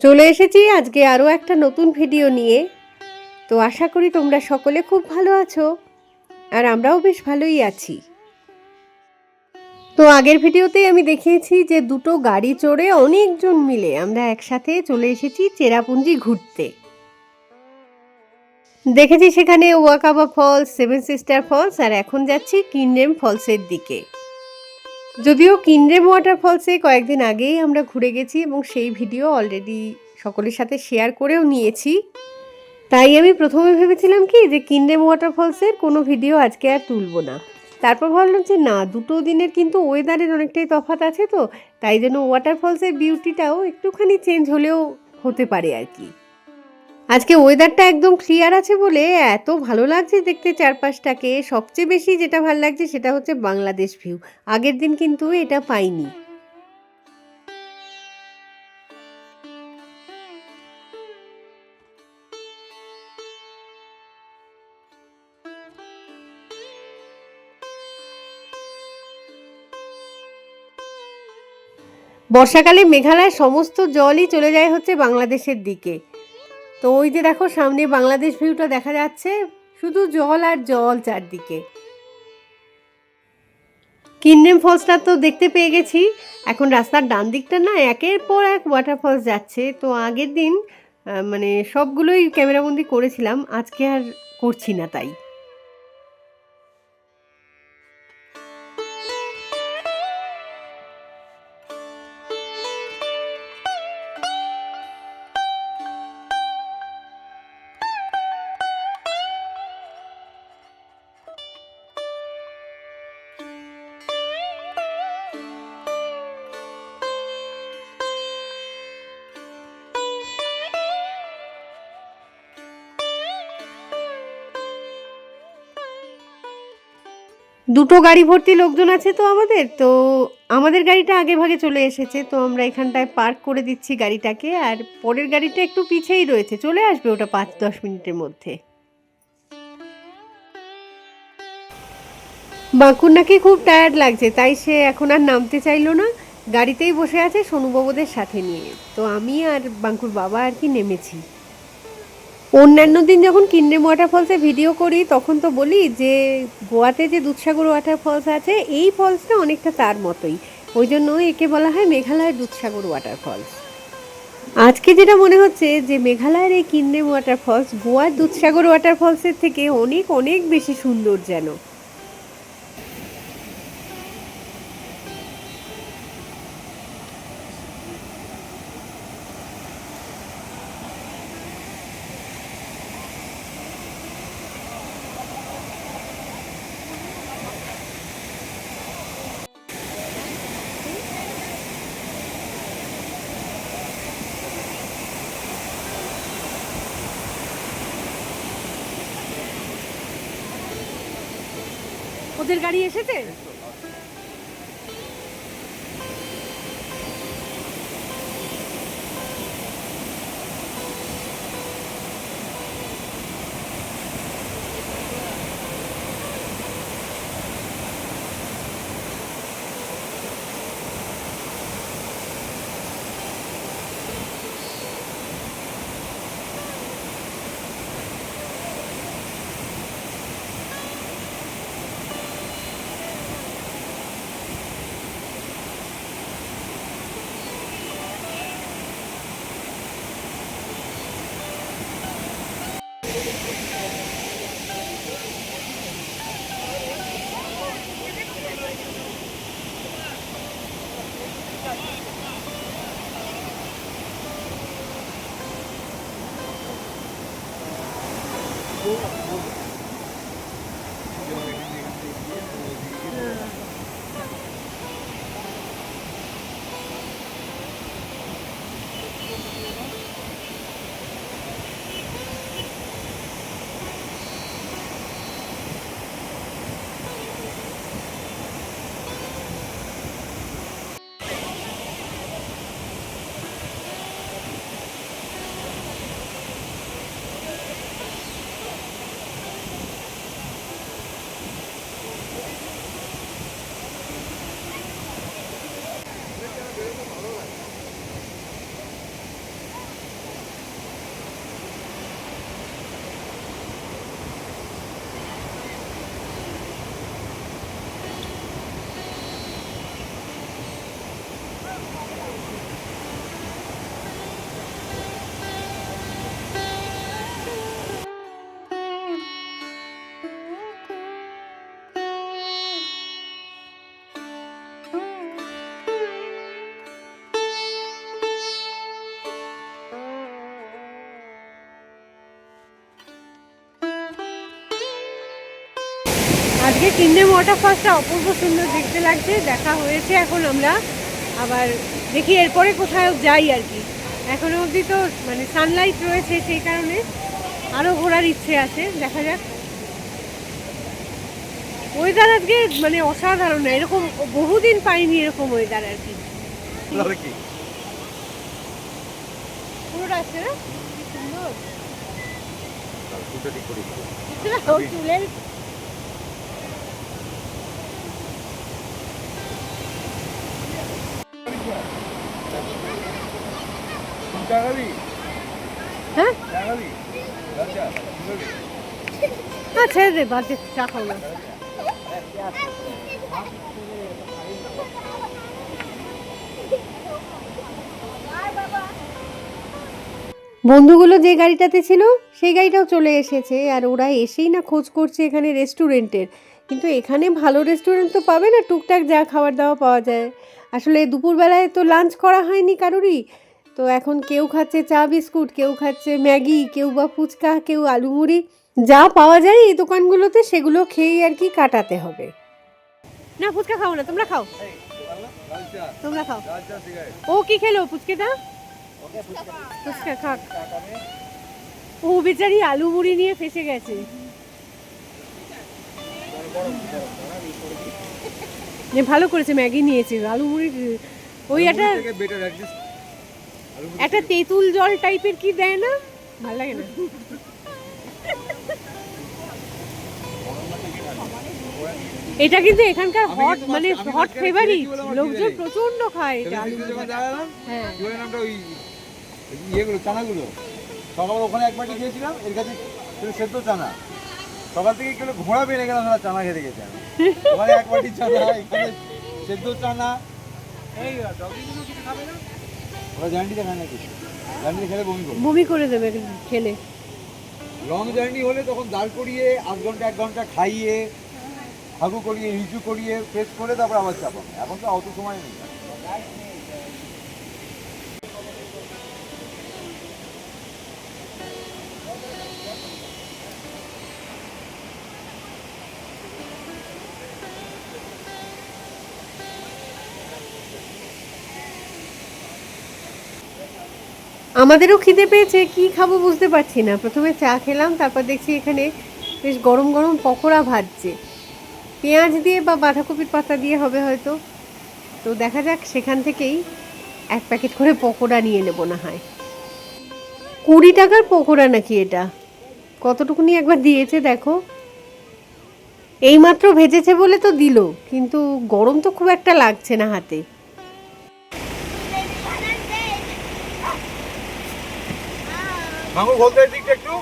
চলে এসেছি আজকে আরও একটা নতুন ভিডিও নিয়ে। তো আশা করি তোমরা সকলে খুব ভালো আছো, আর আমরাও বেশ ভালোই আছি। তো আগের ভিডিওতেই আমি দেখিয়েছি যে দুটো গাড়ি চড়ে অনেকজন মিলে আমরা একসাথে চলে এসেছি চেরাপুঞ্জি ঘুরতে। দেখেছি সেখানে ওয়াকাবা ফলস, সেভেন সিস্টার ফলস, আর এখন যাচ্ছি কিনরেম ফলসের দিকে। যদিও কিনরেম ওয়াটার ফলসে কয়েকদিন আগেই আমরা ঘুরে গেছি এবং সেই ভিডিও অলরেডি সকলের সাথে শেয়ার করেও নিয়েছি। তাই আমি প্রথমে ভেবেছিলাম কি যে কিনরেম ওয়াটারফলসের কোনো ভিডিও আজকে আর তুলবো না। তারপর ভাবলাম যে না, দুটো দিনের কিন্তু ওয়েদারের অনেকটাই তফাৎ আছে, তো তাই জন্য ওয়াটারফলসের বিউটিটাও একটুখানি চেঞ্জ হলেও হতে পারে আর কি। আজকে ওয়েদারটা একদম ক্লিয়ার আছে বলে এত ভালো লাগছে দেখতে চারপাশটাকে। সবচেয়ে বেশি যেটা ভালো লাগছে সেটা হচ্ছে বাংলাদেশ ভিউ। আগের দিন কিন্তু এটা পাইনি। বর্ষাকালে মেঘালয়ের সমস্ত জলই চলে যায় হচ্ছে বাংলাদেশের দিকে। তো ওই যে দেখো সামনে বাংলাদেশ ভিউটা দেখা যাচ্ছে, শুধু জল আর জল চারদিকে। কিনরেম ফলসটা তো দেখতে পেয়ে গেছি। এখন রাস্তার ডান দিকটা না একের পর এক ওয়াটারফলস যাচ্ছে। তো আগের দিন মানে সবগুলোই ক্যামেরাবন্দি করেছিলাম, আজকে আর করছি না তাই। দুটো গাড়ি ভর্তি লোকজন আছে তো আমাদের গাড়িটা আগে ভাগে চলে এসেছে। তো আমরা এখানটায় পার্ক করে দিচ্ছি গাড়িটাকে, আর পরের গাড়িটা একটু পিছেই রয়েছে, চলে আসবে ওটা 5-10 মিনিটের মধ্যে। বাঁকুর নাকি খুব টায়ার্ড লাগছে, তাই সে এখন আর নামতে চাইলো না, গাড়িতেই বসে আছে সোনুবাবুদের সাথে নিয়ে। তো আমি আর বাঁকুর বাবা আর কি নেমেছি। অন্যান্য দিন যখন কিনরেম ওয়াটারফলসে ভিডিও করি তখন তো বলি যে গোয়াতে যে দুধসাগর ওয়াটারফলস আছে এই ফলসটা অনেকটা তার মতোই, ওই জন্য একে বলা হয় মেঘালয়ের দুধসাগর ওয়াটারফলস। আজকে যেটা মনে হচ্ছে যে মেঘালয়ের এই কিনরেম ওয়াটারফলস গোয়ার দুধসাগর ওয়াটারফলসের থেকে অনেক অনেক বেশি সুন্দর যেন। ওদের গাড়ি এসেছে। আগে কিন্ডেম ওয়াটারফলসটা অপূর্ব সুন্দর দেখতে লাগছে, দেখা হয়েছে। এখন আমরা আবার দেখি এরপরে কোথাও যাই আর কি। এখনো অবধি তো মানে সানলাইট রয়েছে, সেই কারণে আরও ঘোরার ইচ্ছে আছে, দেখা যাক। ওয়েদার আজকে মানে অসাধারণ, না এরকম বহুদিন পাইনি এরকম ওয়েদার আর কি। পুরোটা আসছে না, কি সুন্দর চুলের। হ্যাঁ আচ্ছা রে বাজে চা খাও না। বন্ধুগুলো যে গাড়িটাতে ছিল সেই গাড়িটাও চলে এসেছে, আর ওরা এসেই না খোঁজ করছে এখানে রেস্টুরেন্টের। কিন্তু এখানে ভালো রেস্টুরেন্ট তো পাবে না, টুকটাক যা খাবার দাওয়া পাওয়া যায়। আসলে দুপুরবেলায় তো লাঞ্চ করা হয়নি কারোরই, তো এখন কেউ খাচ্ছে চা বিস্কুট, কেউ খাচ্ছে ম্যাগি, কেউ বা ফুচকা, কেউ আলু মুড়ি, যা পাওয়া যায় এই দোকানগুলোতে সেগুলো খেয়েই আর কি কাটাতে হবে। না ফুচকা খাও না, তোমরা খাও, তোমরা খাও। ও কি খেলো ফুচকাটা? ফুচকা খাক। ও বেচারি আলু মুড়ি নিয়ে ফেসে গেছে। ভালো করেছে, ম্যাগি নিয়েছে, আলু মুড়ি ওই একটা তেঁতুল জল টাইপের কি দেয় না, ভালো লাগে না। এটা কিন্তু এখানকার হট মানে হট ফেভারিট, লোকজন প্রচন্ড খায় এটা। হ্যাঁ ইয়েগুলো চানাগুলো সকাল ওখানে এক বাটি খেয়েছিলাম, এর কাছে সেদ্ধ চানা। সকাল থেকে একটু ঘোড়া বেড়ে গেলাম, চানা খেতে গেছে আমি। ওখানে এক বাটি চানা, এখানে সেদ্ধ চানা। এই ডগিগুলো কিছু খাবে না, ওরা জার্নিতে খায় না কিছু। জার্নিতে খেলে বমি করে দেবে খেলে। লং জার্নি হলে তখন দাঁড় করিয়ে আধ ঘন্টা 1 ঘন্টা খাইয়ে হাগু করিয়ে নিচু করিয়ে ফ্রেশ করে তারপর আবার চাপানো। এখন তো অত সময় নেই। আমাদেরও খিদে পেয়েছে, কি খাবো বুঝতে পারছি না। প্রথমে চা খেলাম, তারপর দেখছি এখানে বেশ গরম গরম পকোড়া ভাজছে, পেঁয়াজ দিয়ে বা বাঁধাকপির পাতা দিয়ে হবে হয়তো। তো দেখা যাক, সেখান থেকেই 1 প্যাকেট করে পকোড়া নিয়ে নেবো না হয়। 20 টাকার পকোড়া নাকি এটা, কতটুকুনি একবার দিয়েছে দেখো। এইমাত্র ভেজেছে বলে তো দিল, কিন্তু গরম তো খুব একটা লাগছে না হাতে। মাঙ্গুর বলতে দিকটা একটু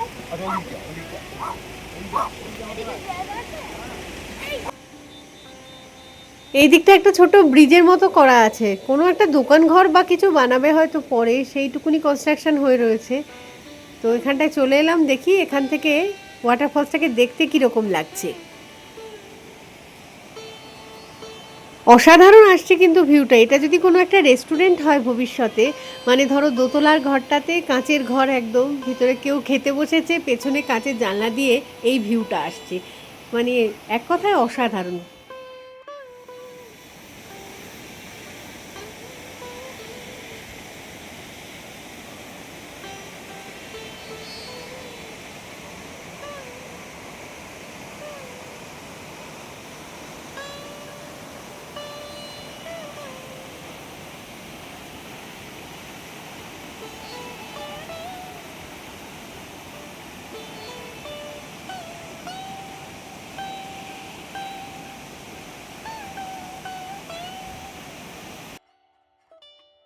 এই দিকটা একটা ছোট ব্রিজের মতো করা আছে, কোনো একটা দোকান ঘর বা কিছু বানাবে হয়তো পরে, সেইটুকুনি কনস্ট্রাকশন হয়ে রয়েছে। তো এখানটায় চলে এলাম, দেখি এখান থেকে ওয়াটারফলসটাকে দেখতে কীরকম লাগছে। অসাধারণ আসছে কিন্তু ভিউটা। এটা যদি কোনো একটা রেস্টুরেন্ট হয় ভবিষ্যতে, মানে ধরো দোতলার ঘরটাতে কাঁচের ঘর, একদম ভিতরে কেউ খেতে বসেছে, পেছনে কাঁচের জানলা দিয়ে এই ভিউটা আসছে, মানে এক কথায় অসাধারণ।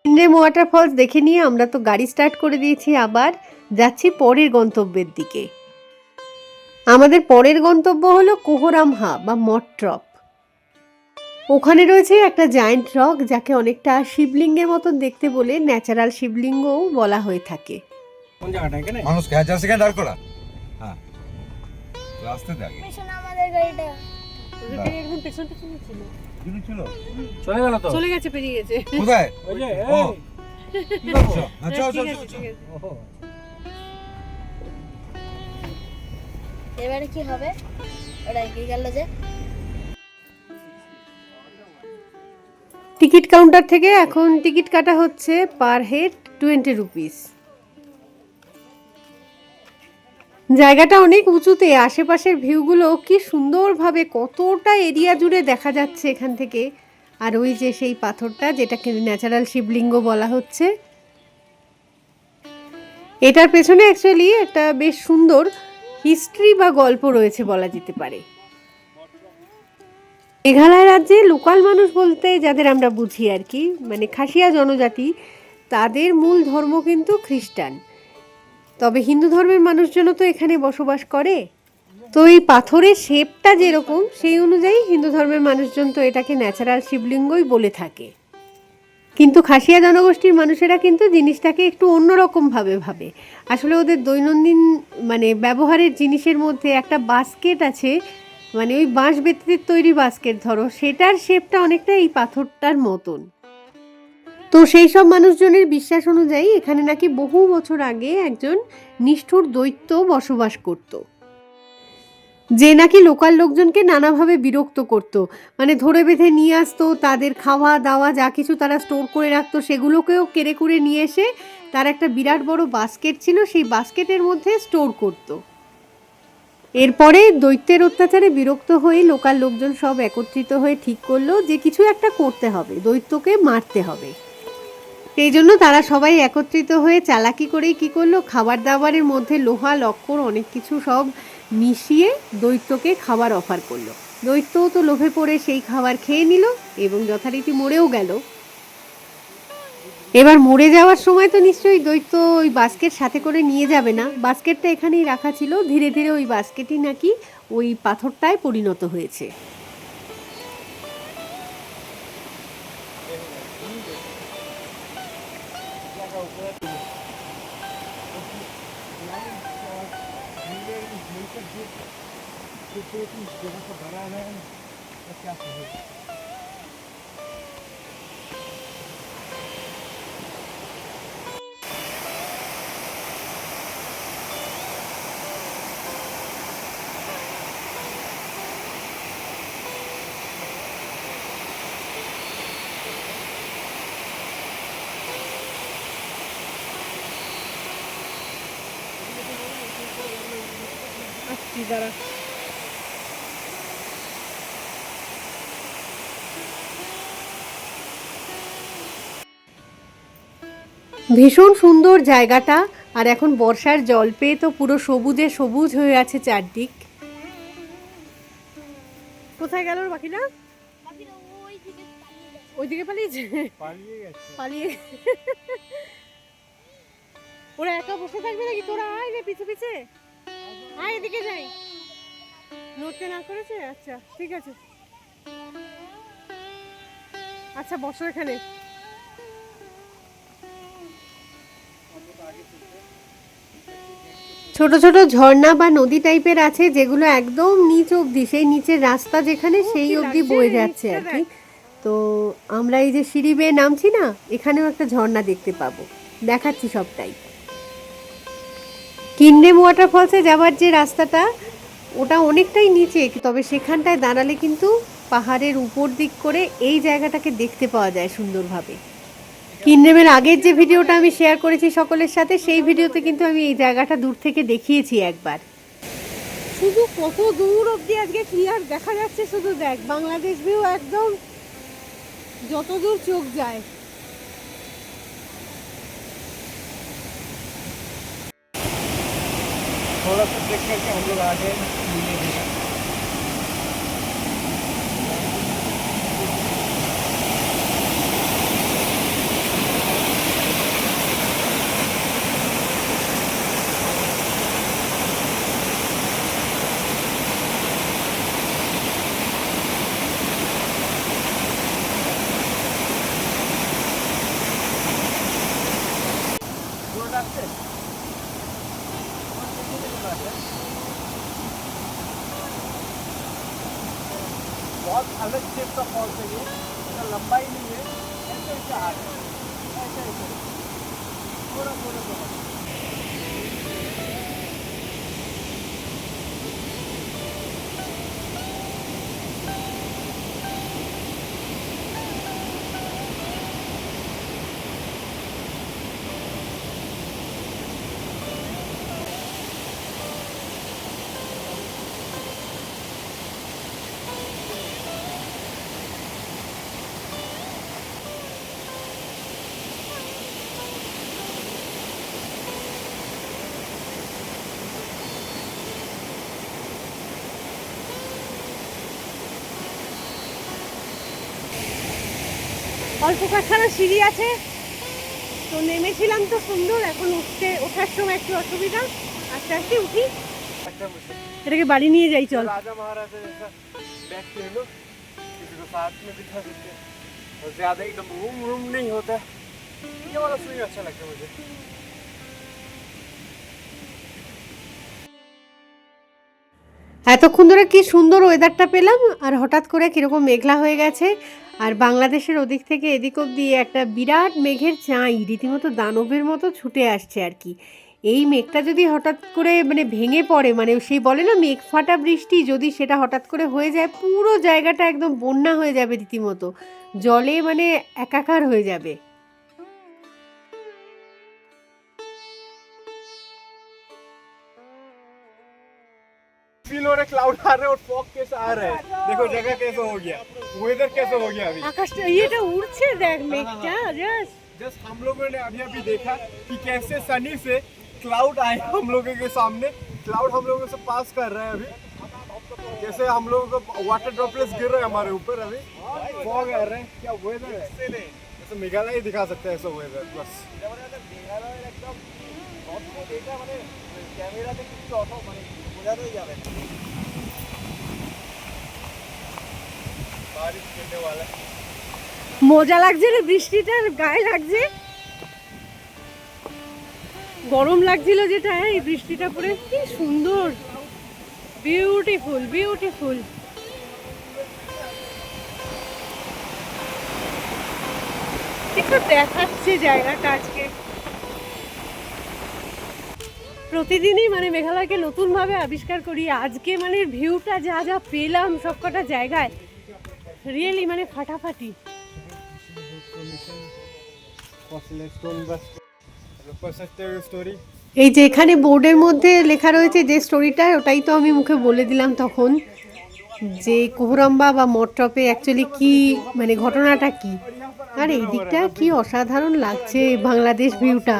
কিন্ডেম ওয়াটারফলস দেখে নিয়ে আমরা তো গাড়ি স্টার্ট করে দিয়েছি, আবার যাচ্ছি পরের গন্তব্যের দিকে। আমাদের পরের গন্তব্য হলো কোহরামহা বা মট্রপ। ওখানে রয়েছে একটা জায়েন্ট রক, যাকে অনেকটা শিবলিঙ্গের মতন দেখতে বলে ন্যাচারাল শিবলিঙ্গও বলা হয়ে থাকে। কোন জায়গাটা এখানে মানুষ 1000 সেকেন্ড দাঁড় করা। হ্যাঁ রাস্তা দেখে পেছনে আমাদের গাড়িটা ওদের একদম পেছন পেছনে ছিল, ছিল চলে গেল তো, চলে গেছে, পেরিয়ে গেছে। কোথায়? ওই যে ও কি করছো? আচ্ছা আচ্ছা আচ্ছা। এবারে কি হবে? ওটা কি গেল যে টিকিট কাউন্টার থেকে এখন টিকিট কাটা হচ্ছে পার হেড 20 রুপিস। জায়গাটা অনেক উঁচুতে, আশেপাশের ভিউগুলো কি সুন্দরভাবে কতটা এরিয়া জুড়ে দেখা যাচ্ছে এখান থেকে। আর ওই যে সেই পাথরটা যেটাকে ন্যাচারাল শিবলিঙ্গ বলা হচ্ছে, এটার পেছনে অ্যাকচুয়ালি একটা বেশ সুন্দর হিস্ট্রি বা গল্প রয়েছে বলা যেতে পারে। মেঘালয় রাজ্যে লোকাল মানুষ বলতে যাদের আমরা বুঝি আর কি, মানে খাসিয়া জনজাতি, তাদের মূল ধর্ম কিন্তু খ্রিস্টান। তবে হিন্দু ধর্মের মানুষজনও তো এখানে বসবাস করে। তো এই পাথরের শেপটা যেরকম, সেই অনুযায়ী হিন্দু ধর্মের মানুষজন তো এটাকে ন্যাচারাল শিবলিঙ্গই বলে থাকে। কিন্তু খাসিয়া জনগোষ্ঠীর মানুষেরা কিন্তু জিনিসটাকে একটু অন্যরকমভাবে ভাবে। আসলে ওদের দৈনন্দিন মানে ব্যবহারের জিনিসের মধ্যে একটা বাস্কেট আছে, মানে ওই বাঁশ বেতের তৈরি বাস্কেট ধরো, সেটার শেপটা অনেকটা এই পাথরটার মতন। তো সেই সব মানুষজনের বিশ্বাস অনুযায়ী এখানে নাকি বহু বছর আগে একজন নিষ্ঠুর দৈত্য বসবাস করত, যে নাকি লোকাল লোকজনকে নানাভাবে বিরক্ত করত। মানে ধরে বেঁধে নিয়ে আসতো, তাদের খাওয়া দাওয়া যা কিছু তারা স্টোর করে রাখতো সেগুলোকেও কেড়ে কুড়ে নিয়ে এসে তার একটা বিরাট বড় বাস্কেট ছিল, সেই বাস্কেটের মধ্যে স্টোর করত। এরপরে দৈত্যের অত্যাচারে বিরক্ত হয়ে লোকাল লোকজন সব একত্রিত হয়ে ঠিক করলো যে কিছু একটা করতে হবে, দৈত্যকে মারতে হবে। সেই জন্য তারা সবাই একত্রিত হয়ে চালাকি করেই কী করলো, খাবার দাবারের মধ্যে লোহা লক্কর অনেক কিছু সব মিশিয়ে দৈত্যকে খাবার অফার করলো। দৈত্যও তো লোভে পড়ে সেই খাবার খেয়ে নিল এবং যথারীতি মরেও গেল। এবার মরে যাওয়ার সময় তো নিশ্চয়ই দৈত্য ওই বাস্কেট সাথে করে নিয়ে যাবে না, বাস্কেটটা এখানেই রাখা ছিল। ধীরে ধীরে ওই বাস্কেটই নাকি ওই পাথরটায় পরিণত হয়েছে। দ্বারা ভীষণ সুন্দর জায়গাটা। আর এখন বর্ষার জল পেয়ে তো পুরো সবুজে সবুজ হয়ে আছে চারদিক। কোথায় গেল বাকিরা? ওইদিকে পালিয়েছে, পালিয়ে। ওরা একা বসে থাকবে নাকি? তোরা আয় রে পিছে পিছে আয়, এদিকে যাই। নড়তে না করেছে? আচ্ছা ঠিক আছে, আচ্ছা বসো এখানে। ছোট ছোট ঝর্ণা বা নদী টাইপের আছে যেগুলো একদম নিচ অবধি, সেই নিচের রাস্তা যেখানে সেই অবধি বয়ে যাচ্ছে আর কি। তো আমরা এই যে সিঁড়ি বেয়ে নামছি না, এখানেও একটা ঝর্ণা দেখতে পাবো, দেখাচ্ছি সবটাই। কিন্ডেম ওয়াটারফলসে যাওয়ার যে রাস্তাটা, ওটা অনেকটাই নিচে, তবে সেখানটায় দাঁড়ালে কিন্তু পাহাড়ের উপর দিক করে এই জায়গাটাকে দেখতে পাওয়া যায় সুন্দরভাবে। কিন্ডেমের আগের যে ভিডিওটা আমি শেয়ার করেছি সকলের সাথে, সেই ভিডিওতে কিন্তু আমি এই জায়গাটা দূর থেকে দেখিয়েছি একবার। শুধু কত দূর অবধি আজকে ক্লিয়ার দেখা যাচ্ছে, শুধু দেখ বাংলাদেশ ভিউ একদম যত দূর চোখ যায়। थोड़ा सा चेक करके हम लोग आगे मिलेंगे। बहुत अलग शेप का फॉल्स है ये, इसका लंबाई नहीं है, ऐसे ऐसे आ रहा है, ऐसे ऐसे थोड़ा थोड़ा थोड़ा। অল্প কয়েকখানা সিঁড়ি আছে, তো নেমেছিলাম তো সুন্দর, এখন ওঠার সময় একটু অসুবিধা, আস্তে আস্তে উঠি। এটাকে বাড়ি নিয়ে যাই, চল। राजा महाराजा जैसा बैठते हैं लोग, किसी को साथ में बिठा देते हैं और ज्यादा एकदम रूम रूम नहीं होता है। ये वाला स्विंग अच्छा लगता है मुझे। এতক্ষণ ধরে কি সুন্দর ওয়েদারটা পেলাম, আর হঠাৎ করে কিরকম মেঘলা হয়ে গেছে। আর বাংলাদেশের ওদিক থেকে এদিক অব্দি একটা বিরাট মেঘের চাঁই রীতিমতো দানবের মতো ছুটে আসছে আর কি। এই মেঘটা যদি হঠাৎ করে মানে ভেঙে পড়ে, মানে সেই বলে না মেঘ ফাটা বৃষ্টি, যদি সেটা হঠাৎ করে হয়ে যায়, পুরো জায়গাটা একদম বন্যা হয়ে যাবে, রীতিমতো জলে মানে একাকার হয়ে যাবে। फील हो रहा है, क्लाउड आ रहे हैं और फॉग कैसे आ रहा है। देखो जगह कैसे हो गया, वेदर कैसे हो गया अभी। আকাশটা এটা উড়ছে, দেখ মেঘটা জাস্ট। जस्ट हम लोगों ने अभी अभी देखा कि कैसे सनी से क्लाउड आए हम लोगों के सामने। क्लाउड हम लोगों से पास कर रहे हैं अभी, जैसे हम लोगों को वाटर ड्रॉपलेट्स गिर रहे हैं हमारे ऊपर। अभी फॉग आ रहे हैं, क्या वेदर है। जैसे मेघालय ही दिखा सकते हैं ऐसा वेदर। बस बारिश गिरने वाला है। মজা লাগছে রে, বৃষ্টিটার গায়ে লাগছে, গরম লাগছিল যেটা, এই বৃষ্টিটা পড়ে কি সুন্দর, বিউটিফুল বিউটিফুল। একটু দেখাচ্ছে জায়গাটা আজকে। প্রতিদিনই মানে মেঘালয়কে নতুনভাবে আবিষ্কার করি, আজকে মানে ভিউটা যা যা পেলাম সবকটা জায়গায়, রিয়েলি মানে ফাটাফাটি। এই যে এখানে বোর্ডের মধ্যে লেখা রয়েছে যে স্টোরিটা, ওটাই তো আমি মুখে বলে দিলাম তখন, যে কোহরাম্বা বা মটটপে অ্যাকচুয়ালি কি মানে ঘটনাটা কি। আর এই দিকটা কি অসাধারণ লাগছে বাংলাদেশ ভিউটা,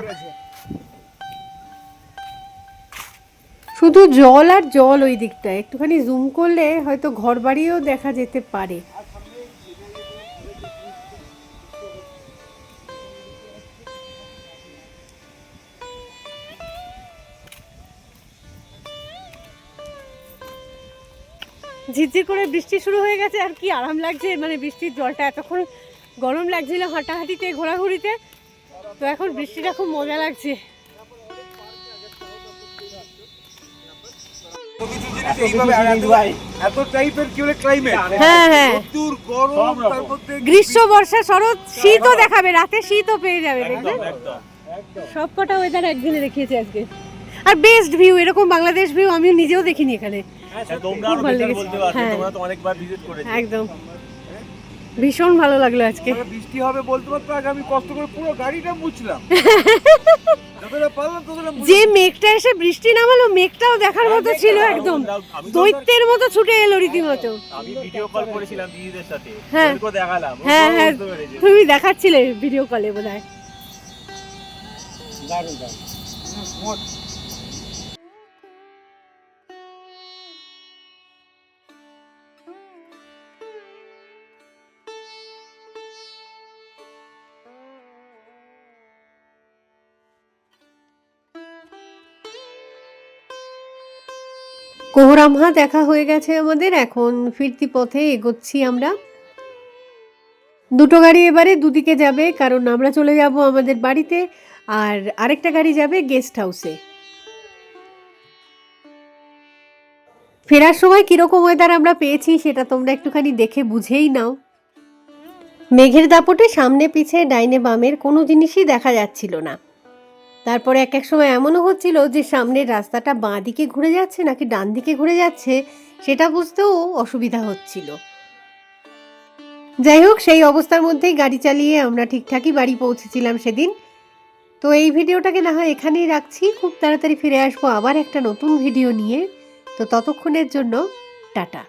শুধু জল আর জল। ওই দিকটা একটুখানি জুম করলে হয়তো ঘর বাড়িও দেখা যেতে পারে। ঝিরঝির করে বৃষ্টি শুরু হয়ে গেছে, আর কি আরাম লাগছে, মানে বৃষ্টির জলটা। এতক্ষণ গরম লাগছিল হাঁটাহাঁটিতে ঘোরাঘুরিতে, তো এখন বৃষ্টিটা খুব মজা লাগছে। গ্রীষ্ম বর্ষা শরৎ শীতও দেখাবে, রাতে শীতও পেয়ে যাবে, দেখবে সব কটা ওয়েদার একদিনে দেখিয়েছে আজকে। আর বেস্ট ভিউ, এরকম বাংলাদেশ ভিউ আমিও নিজেও দেখিনি এখানে। একদম ভীষণ ভালো লাগলো আজকে। বৃষ্টি হবে বলতে পারতো, আগে আমি কষ্ট করে পুরো গাড়িটা মুছলাম। যে মেঘটা এসে বৃষ্টি নামালো, মেঘটাও দেখার মতো ছিল, একদম দৈত্যের মতো ছুটে এলো রীতিমতো। আমি ভিডিও কল করেছিলাম দিদিদের সাথে, হ্যাঁ দেখালাম। হ্যাঁ হ্যাঁ, তুমি দেখাচ্ছিলে ভিডিও কলে বোধহয়। দারুণ দারুণ। কোহরামহা দেখা হয়ে গেছে আমাদের, এখন ফিরতি পথে এগোচ্ছি আমরা। দুটো গাড়ি এবারে দুদিকে যাবে, কারণ আমরা চলে যাব আমাদের বাড়িতে, আর আরেকটা গাড়ি যাবে গেস্ট হাউসে। ফেরার সময় কীরকম ওয়েদার আমরা পেয়েছি সেটা তোমরা একটুখানি দেখে বুঝেই নাও। মেঘের দাপটে সামনে পিছে ডাইনে বামের কোনো জিনিসই দেখা যাচ্ছিল না। তারপরে এক এক সময় এমনও হচ্ছিল যে সামনের রাস্তাটা বাঁ দিকে ঘুরে যাচ্ছে নাকি ডান দিকে ঘুরে যাচ্ছে সেটা বুঝতেও অসুবিধা হচ্ছিল। যাই হোক, সেই অবস্থার মধ্যেই গাড়ি চালিয়ে আমরা ঠিকঠাকই বাড়ি পৌঁছেছিলাম সেদিন। তো এই ভিডিওটাকে না হয় এখানেই রাখছি, খুব তাড়াতাড়ি ফিরে আসবো আবার একটা নতুন ভিডিও নিয়ে। তো ততক্ষণের জন্য টাটা।